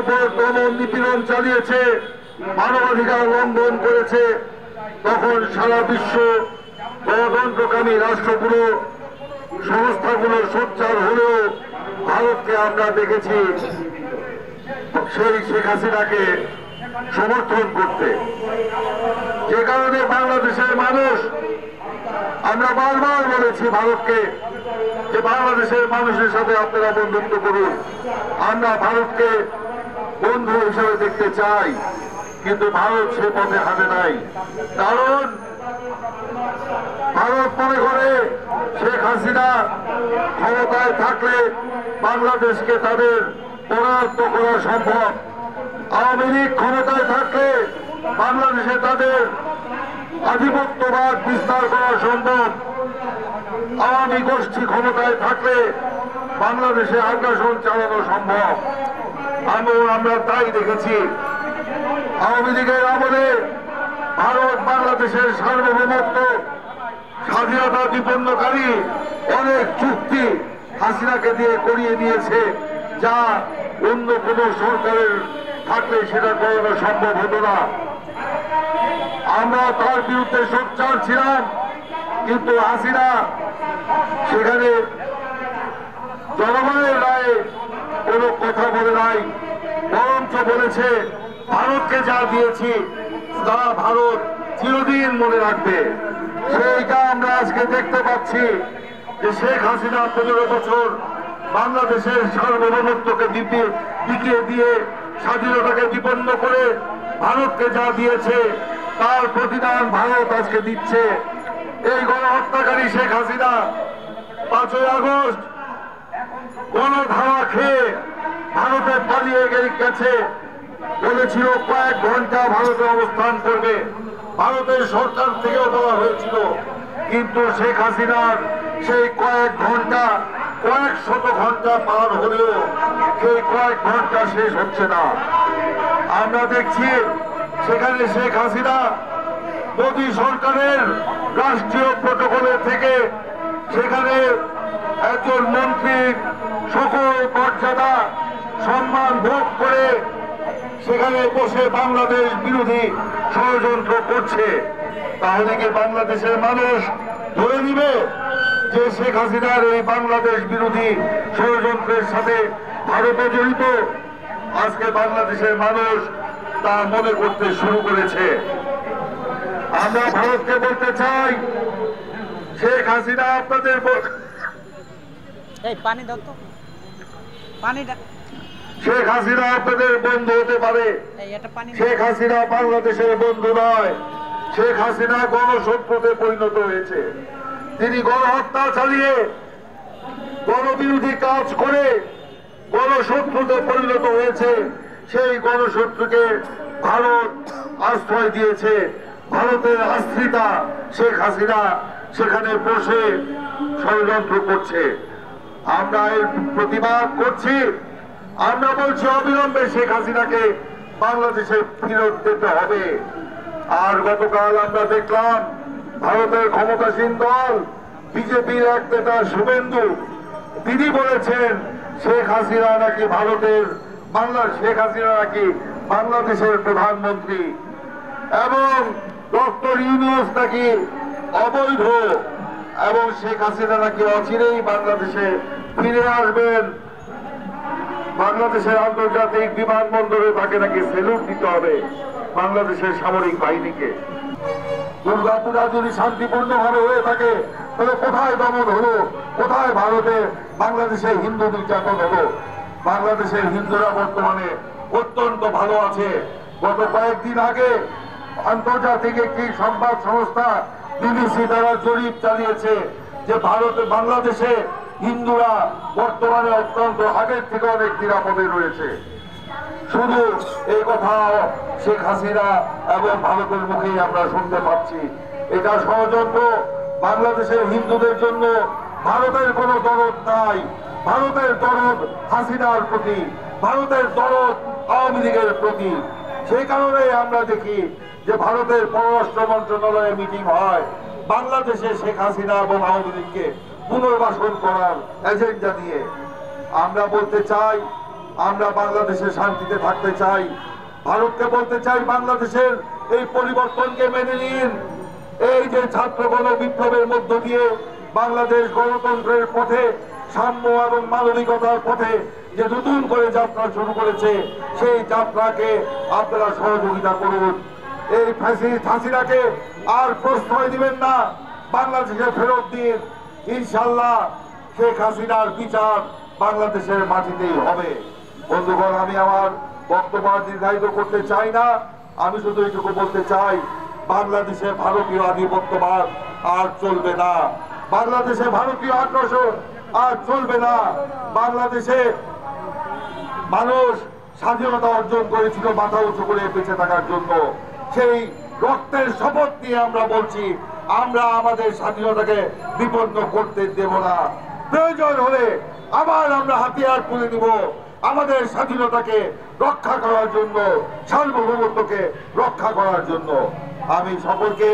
উপর দমন নিপীড়ন চালিয়েছে, মানবাধিকার লঙ্ঘন করেছে, তখন সারা বিশ্ব গণতন্ত্রকামী রাষ্ট্রগুলো সংস্থাগুলো সোচ্চার হলেও ভারতকে আমরা দেখেছি সেই শেখ হাসিনাকে সমর্থন করতে। যে কারণে বাংলাদেশের মানুষ, আমরা বারবার বলেছি ভারতকে যে বাংলাদেশের মানুষের সাথে আপনারা বন্ধুত্ব করুন, আমরা ভারতকে বন্ধু হিসেবে দেখতে চাই, কিন্তু ভারত সে পথে হাঁটে নাই। কারণ ভারত মনে করে শেখ হাসিনা ক্ষমতায় থাকলে বাংলাদেশকে তাদের পরাস্ত করা সম্ভব, আওয়ামী লীগ ক্ষমতায় থাকলে বাংলাদেশে তাদের আধিপত্যবাদ বিস্তার করা সম্ভব, আওয়ামী গোষ্ঠী ক্ষমতায় থাকলে বাংলাদেশে আগ্রাসন চালানো সম্ভব। আমরা তাই দেখেছি আওয়ামী লীগের আমলে ভারত বাংলাদেশের সার্বভৌমত্ব স্বাধীনতা বিপন্নকারী অনেক চুক্তি হাসিনাকে দিয়ে করিয়ে নিয়েছে, যা অন্য কোন সরকারের থাকলে সেটা করানো সম্ভব হতো না। আমরা তার বিরুদ্ধে সোচ্চার ছিলাম, কিন্তু হাসিনা সেখানে জনগণের রায়ে কোনো কথা বলে নাই, বরঞ্চ বলেছে ভারতকে যা দিয়েছি তা ভারত চিরদিন মনে রাখবে। সেইটা আমরা আজকে দেখতে পাচ্ছি যে শেখ হাসিনা 15 বছর বাংলাদেশের সার্বভৌমত্বকে বিকিয়ে দিয়ে স্বাধীনতাকে বিপন্ন করে ভারতকে যা দিয়েছে তার প্রতিদান ভারত আজকে দিচ্ছে। এই গণহত্যাকারী শেখ হাসিনা 5ই আগস্ট গণধাওয়া খেয়ে ভারতে পালিয়ে গেছে, বলেছিল কয়েক ঘন্টা ভারতে অবস্থান করবে, ভারতের সরকার থেকেও বলা হয়েছিল, কিন্তু শেখ হাসিনার সেই কয়েক ঘন্টা, কয়েক শত ঘন্টা পার হলেও সেই কয়েক ঘন্টা শেষ হচ্ছে না। আমরা দেখছি সেখানে শেখ হাসিনা মোদী সরকারের রাষ্ট্রীয় প্রটোকলের থেকে সেখানে একজন মন্ত্রীর সকল মর্যাদা সম্মান ভোগ করে সেখানে বসে বাংলাদেশ বিরোধী ষড়যন্ত্র করছে। তাহলে কি বাংলাদেশের মানুষ ধরে নিবে যে শেখ হাসিনার এই বাংলাদেশ বিরোধী ষড়যন্ত্রের সাথে ভারতে জড়িত? আজকে বাংলাদেশের মানুষ তা মনে করতে শুরু করেছে। আমরা ভারতকে বলতে চাই, শেখ হাসিনা আপনাদের শেখ হাসিনা আপনাদের বন্ধু হতে পারে, শেখ হাসিনা বাংলাদেশের বন্ধু নয়। শেখ হাসিনা গণশত্রুতে পরিণত হয়েছে। তিনি গণহত্যা চালিয়ে গণবিরোধী কাজ করে গণশত্রুতে পরিণত হয়েছে। সেই গণশত্রুকে ভারত আশ্রয় দিয়েছে। ভারতের আশ্রিতা শেখ হাসিনা সেখানে বসে ষড়যন্ত্র করছে। আমরা এর প্রতিবাদ করছি। আমরা বলছি অবিলম্বে শেখ হাসিনাকে বাংলাদেশে ফেরত দিতে হবে। আর গতকাল আমরা দেখলাম ভারতের ক্ষমতাসীন দল বিজেপির এক নেতা শুভেন্দু, তিনি বলেছেন শেখ হাসিনা নাকি শেখ হাসিনা নাকি বাংলাদেশের প্রধানমন্ত্রী এবং ডক্টর ইউনূস নাকি অবৈধ এবং শেখ হাসিনা নাকি অচিরেই বাংলাদেশে ফিরে আসবেন। বাংলাদেশের আন্তর্জাতিক বিমানবন্দরে তাকে নাকি সেলুট দিতে হবে বাংলাদেশের সামরিক বাহিনীকে। দুর্গাপূজা যদি শান্তিপূর্ণভাবে হয়ে থাকে তাহলে কোথায় দমন হলো? কোথায় ভারতে বাংলাদেশের হিন্দু নির্যাতন হলো? বাংলাদেশের হিন্দুরা বর্তমানে অত্যন্ত ভালো আছে। গত কয়েকদিন আগে আন্তর্জাতিক একটি সংবাদ সংস্থা বিবিসি দ্বারা জরিপ চালিয়েছে যে বাংলাদেশে হিন্দুরা বর্তমানে অত্যন্ত আগের থেকে অনেক নিরাপদে রয়েছে। শুধু এই কথা শেখ হাসিনা এবং ভারতের মুখেই আমরা শুনতে পাচ্ছি। এটা ষড়যন্ত্র। বাংলাদেশের হিন্দুদের জন্য ভারতের কোনো দরদ নাই। ভারতের দরদ হাসিনার প্রতি, ভারতের দরদ আওয়ামী লীগের প্রতি। সেই কারণে আমরা দেখি যে ভারতের পররাষ্ট্র মন্ত্রণালয়ে মিটিং হয় বাংলাদেশে শেখ হাসিনা এবং আওয়ামী লীগকে পুনর্বাসন করার এজেন্ডা দিয়ে। আমরা বলতে চাই আমরা বাংলাদেশে শান্তিতে থাকতে চাই। ভারতকে বলতে চাই বাংলাদেশের এই পরিবর্তনকে মেনে নিন। এই যে ছাত্রগণ বিপ্লবের মধ্য দিয়ে বাংলাদেশ গণতন্ত্রের পথে, সাম্য এবং মানবিকতার পথে যে নতুন করে যাত্রা শুরু করেছে, সেই যাত্রাকে আপনারা সহযোগিতা করুন। এই ফ্যাসিস্ট হাসিনাকে আর প্রশ্রয় দিবেন না, বাংলাদেশে ফেরত দিন। ইনশাল্লাহ শেখ হাসিনার বিচার বাংলাদেশের মাটিতেই হবে। বন্ধুগণ, আমি আমার বক্তব্য দীর্ঘায়িত করতে চাই না। আমি শুধু এইটুকু বলতে চাই, বাংলাদেশে ভারতীয় আধিপত্যবাদ আর চলবে না, বাংলাদেশে ভারতীয় আগ্রাসন আর চলবে না। বাংলাদেশে মানুষ স্বাধীনতা অর্জন করেছিল মাথা উঁচু করে বেঁচে থাকার জন্য। সেই রক্তের শপথ নিয়ে আমরা বলছি, আমরা আমাদের স্বাধীনতাকে বিপন্ন করতে দেব না। প্রয়োজন হলে আবার আমরা হাতিয়ার তুলে নিব আমাদের স্বাধীনতাকে রক্ষা করার জন্য, সার্বভৌমত্বকে রক্ষা করার জন্য। আমি সকলকে